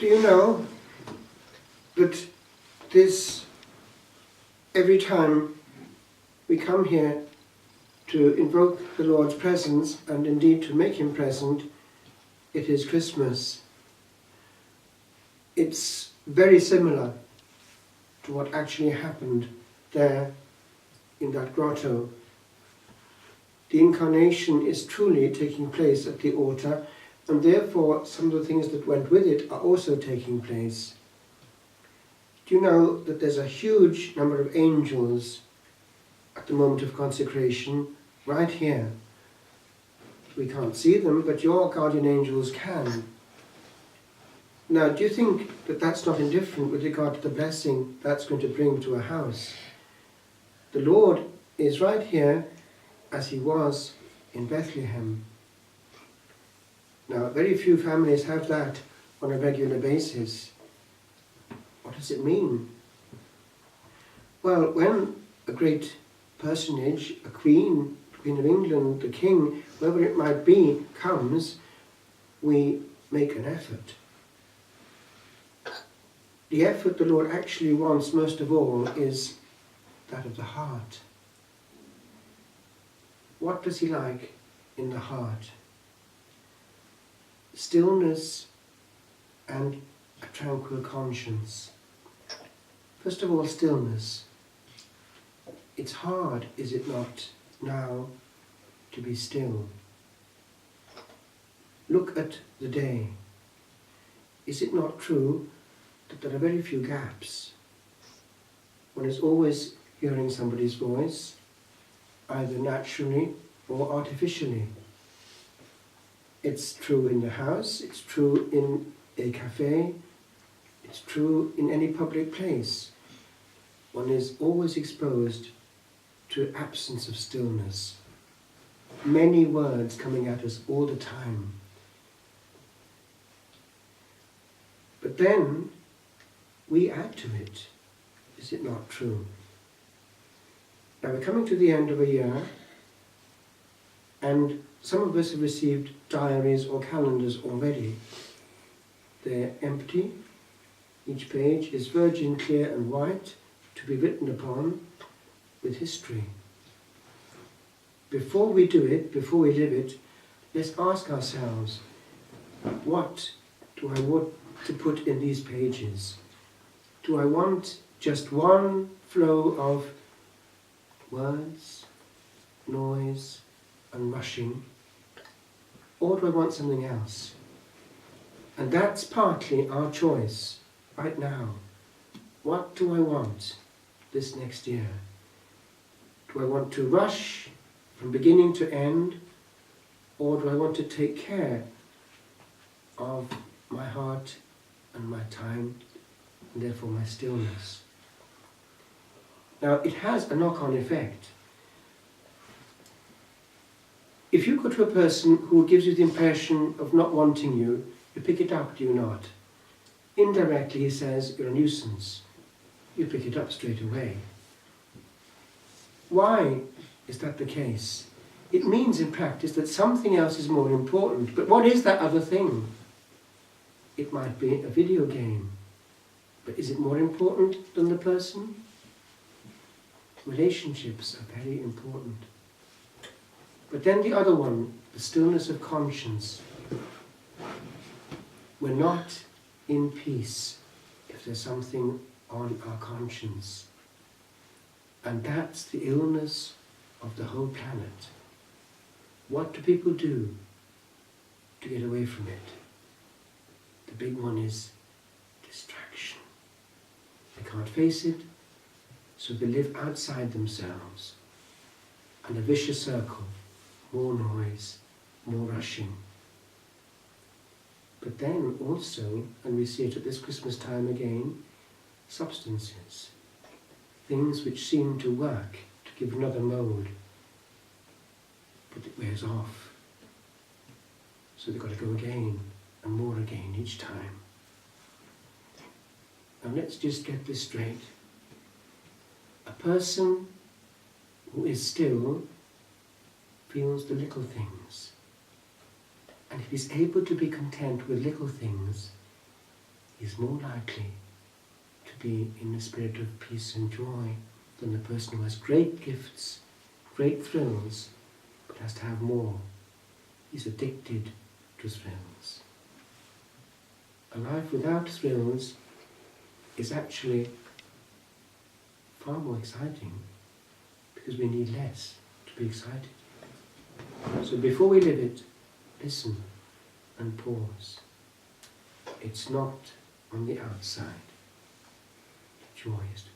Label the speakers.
Speaker 1: Do you know that this, every time we come here to invoke the Lord's presence and indeed to make him present, it is Christmas. It's very similar to what actually happened there in that grotto. The incarnation is truly taking place at the altar, and therefore some of the things that went with it are also taking place. Do you know that there's a huge number of angels at the moment of consecration right here? We can't see them, but your guardian angels can. Now, do you think that that's not indifferent with regard to the blessing that's going to bring to a house? The Lord is right here as he was in Bethlehem. Now, very few families have that on a regular basis. What does it mean? Well, when a great personage, a queen, Queen of England, the king, whoever it might be, comes, we make an effort. The effort the Lord actually wants most of all is that of the heart. What does he like in the heart? Stillness and a tranquil conscience. First of all, stillness. It's hard, is it not, now to be still? Look at the day. Is it not true that there are very few gaps? One is always hearing somebody's voice, either naturally or artificially. It's true in the house, it's true in a cafe, it's true in any public place. One is always exposed to an absence of stillness. Many words coming at us all the time. But then we add to it. Is it not true? Now we're coming to the end of a year, and some of us have received diaries or calendars already. They're empty. Each page is virgin clear and white to be written upon with history. Before we do it, before we live it, let's ask ourselves, what do I want to put in these pages? Do I want just one flow of words, noise and rushing? Or do I want something else? And that's partly our choice right now. What do I want this next year? Do I want to rush from beginning to end, or do I want to take care of my heart and my time, and therefore my stillness? Now, it has a knock-on effect. If you go to a person who gives you the impression of not wanting you, you pick it up, do you not? Indirectly, he says, you're a nuisance. You pick it up straight away. Why is that the case? It means in practice that something else is more important. But what is that other thing? It might be a video game. But is it more important than the person? Relationships are very important. But then the other one, the stillness of conscience. We're not in peace if there's something on our conscience. And that's the illness of the whole planet. What do people do to get away from it? The big one is distraction. They can't face it, so they live outside themselves. And a vicious circle, more noise, more rushing. But then also, and we see it at this Christmas time again, substances. Things which seem to work, to give another mode, but it wears off. So they've got to go again and more again each time. Now let's just get this straight. A person who is still feels the little things. And if he's able to be content with little things, is more likely to be in a spirit of peace and joy than the person who has great gifts, great thrills, but has to have more. He's addicted to thrills. A life without thrills is actually far more exciting because we need less to be excited. So before we live it, listen and pause. It's not on the outside. The joy is to